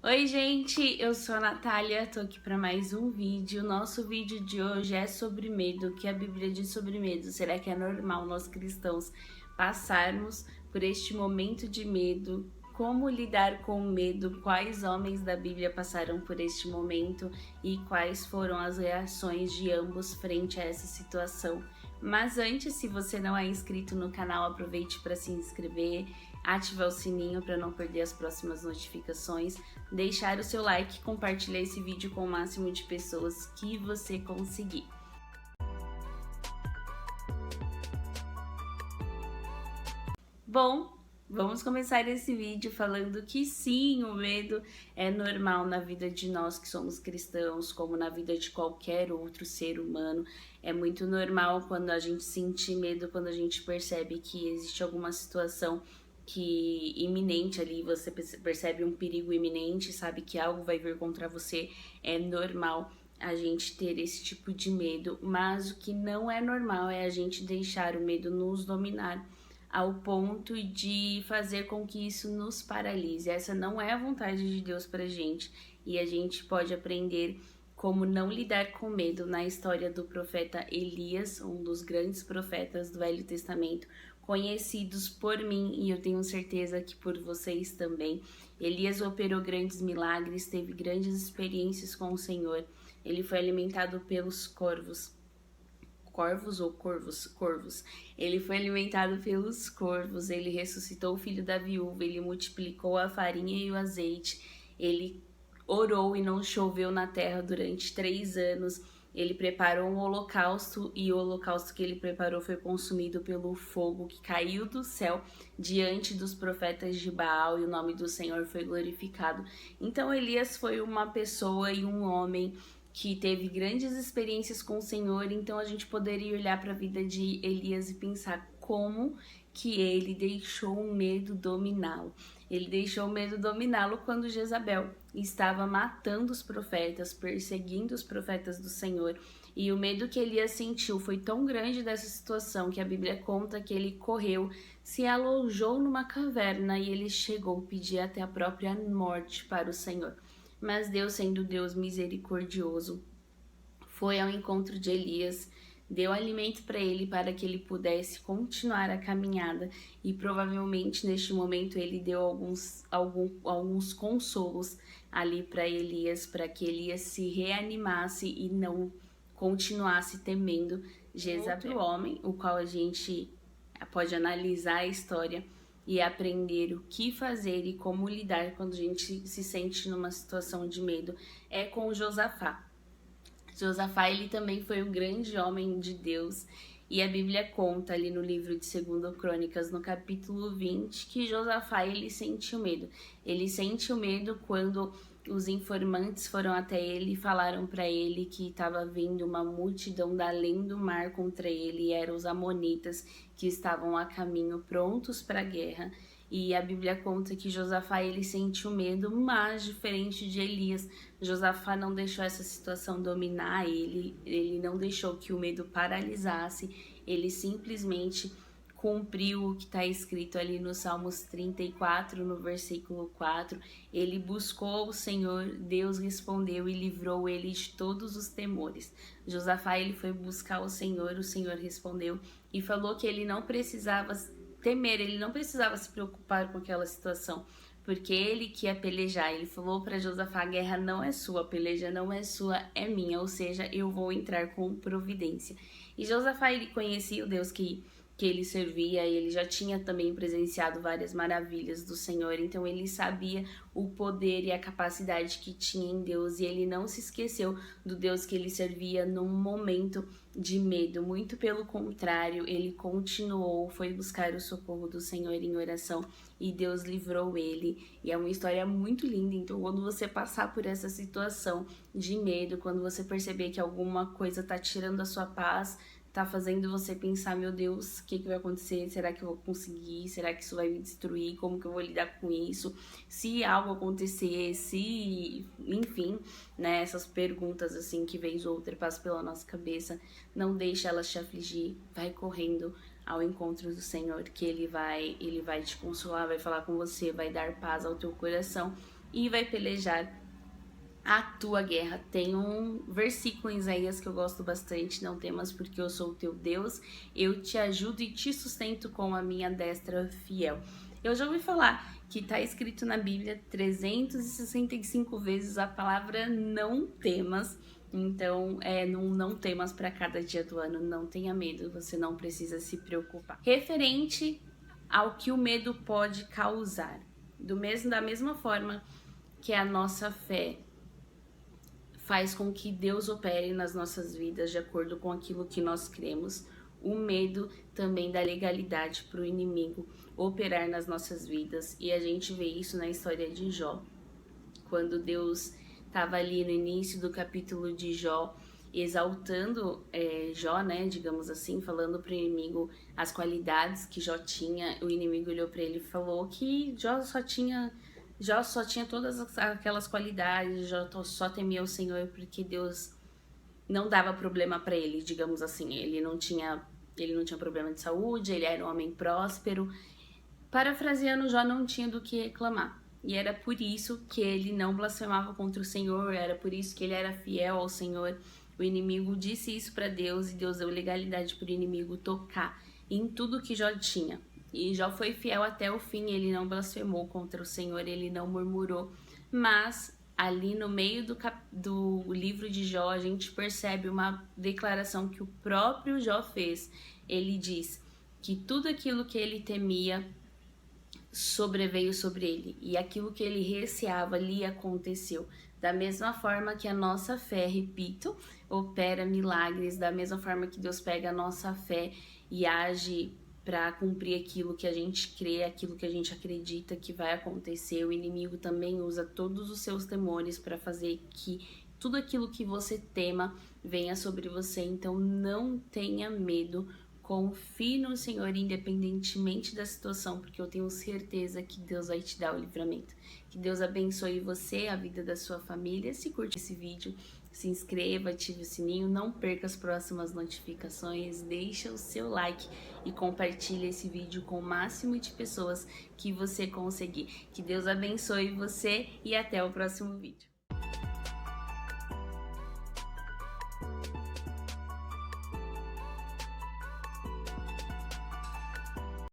Oi gente, eu sou a Natália, tô aqui para mais um vídeo. Nosso vídeo de hoje é sobre medo, o que a Bíblia diz sobre medo. Será que é normal nós cristãos passarmos por este momento de medo? Como lidar com o medo? Quais homens da Bíblia passaram por este momento e quais foram as reações de ambos frente a essa situação? Mas antes, se você não é inscrito no canal, aproveite para se inscrever, ativar o sininho para não perder as próximas notificações, deixar o seu like e compartilhar esse vídeo com o máximo de pessoas que você conseguir. Bom, vamos começar esse vídeo falando que sim, o medo é normal na vida de nós que somos cristãos, como na vida de qualquer outro ser humano. É muito normal quando a gente sente medo, quando a gente percebe que existe alguma situação iminente ali, você percebe um perigo iminente, sabe que algo vai vir contra você. É normal a gente ter esse tipo de medo, mas o que não é normal é a gente deixar o medo nos dominar ao ponto de fazer com que isso nos paralise. Essa não é a vontade de Deus pra gente, e a gente pode aprender como não lidar com medo na história do profeta Elias, um dos grandes profetas do Velho Testamento, conhecidos por mim e eu tenho certeza que por vocês também. Elias operou grandes milagres, teve grandes experiências com o Senhor. Ele foi alimentado pelos corvos. Corvos ou corvos? Corvos. Ele foi alimentado pelos corvos, ele ressuscitou o filho da viúva, ele multiplicou a farinha e o azeite, ele orou e não choveu na terra durante 3 anos. Ele preparou um holocausto e o holocausto que ele preparou foi consumido pelo fogo que caiu do céu diante dos profetas de Baal e o nome do Senhor foi glorificado. Então Elias foi uma pessoa e um homem que teve grandes experiências com o Senhor, então a gente poderia olhar para a vida de Elias e pensar como que ele deixou o medo dominá-lo. Ele deixou o medo dominá-lo quando Jezabel estava matando os profetas, perseguindo os profetas do Senhor. E o medo que Elias sentiu foi tão grande dessa situação que a Bíblia conta que ele correu, se alojou numa caverna e ele chegou a pedir até a própria morte para o Senhor. Mas Deus, sendo Deus misericordioso, foi ao encontro de Elias, deu alimento para ele para que ele pudesse continuar a caminhada e provavelmente neste momento ele deu alguns consolos ali para Elias, para que Elias se reanimasse e não continuasse temendo Jezabel. Outro homem, o qual a gente pode analisar a história e aprender o que fazer e como lidar quando a gente se sente numa situação de medo é com Josafá. Josafá, ele também foi um grande homem de Deus e a Bíblia conta ali no livro de 2 Crônicas, no capítulo 20, que Josafá, ele sentiu medo. Ele sentiu medo quando os informantes foram até ele e falaram para ele que estava vindo uma multidão da além do mar contra ele, e eram os amonitas que estavam a caminho prontos para a guerra. E a Bíblia conta que Josafá, ele sentiu medo, mas diferente de Elias, Josafá não deixou essa situação dominar ele não deixou que o medo paralisasse, ele simplesmente cumpriu o que está escrito ali no Salmos 34, no versículo 4. Ele buscou o Senhor, Deus respondeu e livrou ele de todos os temores. Josafá, ele foi buscar o Senhor respondeu e falou que ele não precisava temer, ele não precisava se preocupar com aquela situação, porque ele que ia pelejar. Ele falou para Josafá: a guerra não é sua, a peleja não é sua, é minha, ou seja, eu vou entrar com providência. E Josafá, ele conhecia o Deus que ele servia, ele já tinha também presenciado várias maravilhas do Senhor, então ele sabia o poder e a capacidade que tinha em Deus, e ele não se esqueceu do Deus que ele servia num momento de medo, muito pelo contrário, ele continuou, foi buscar o socorro do Senhor em oração, e Deus livrou ele, e é uma história muito linda. Então quando você passar por essa situação de medo, quando você perceber que alguma coisa tá tirando a sua paz, tá fazendo você pensar: meu Deus, o que vai acontecer? Será que eu vou conseguir? Será que isso vai me destruir? Como que eu vou lidar com isso? Se algo acontecer, enfim, né, essas perguntas assim que vez ou outra passam pela nossa cabeça, não deixa elas te afligir, vai correndo ao encontro do Senhor, que ele vai te consolar, vai falar com você, vai dar paz ao teu coração, e vai pelejar a tua guerra. Tem um versículo em Isaías que eu gosto bastante: não temas, porque eu sou o teu Deus, eu te ajudo e te sustento com a minha destra fiel. Eu já ouvi falar que está escrito na Bíblia 365 vezes a palavra não temas. Então, não temas para cada dia do ano, não tenha medo, você não precisa se preocupar. Referente ao que o medo pode causar, da mesma forma que a nossa fé faz com que Deus opere nas nossas vidas de acordo com aquilo que nós cremos, o medo também dá legalidade para o inimigo operar nas nossas vidas. E a gente vê isso na história de Jó, quando Deus estava ali no início do capítulo de Jó, exaltando Jó, né, digamos assim, falando para o inimigo as qualidades que Jó tinha. O inimigo olhou para ele e falou que Jó só tinha todas aquelas qualidades, Jó só temia o Senhor porque Deus não dava problema para ele, digamos assim. Ele não tinha problema de saúde, ele era um homem próspero. Parafraseando, Jó não tinha do que reclamar. E era por isso que ele não blasfemava contra o Senhor, era por isso que ele era fiel ao Senhor. O inimigo disse isso para Deus e Deus deu legalidade para o inimigo tocar em tudo que Jó tinha. E Jó foi fiel até o fim, ele não blasfemou contra o Senhor, ele não murmurou. Mas ali no meio do livro de Jó, a gente percebe uma declaração que o próprio Jó fez. Ele diz que tudo aquilo que ele temia sobreveio sobre ele, e aquilo que ele receava lhe aconteceu. Da mesma forma que a nossa fé, repito, opera milagres, da mesma forma que Deus pega a nossa fé e age para cumprir aquilo que a gente crê, aquilo que a gente acredita que vai acontecer. O inimigo também usa todos os seus temores para fazer que tudo aquilo que você tema venha sobre você. Então não tenha medo, confie no Senhor independentemente da situação, porque eu tenho certeza que Deus vai te dar o livramento. Que Deus abençoe você, a vida da sua família. Se curte esse vídeo, se inscreva, ative o sininho, não perca as próximas notificações, deixa o seu like e compartilhe esse vídeo com o máximo de pessoas que você conseguir. Que Deus abençoe você e até o próximo vídeo.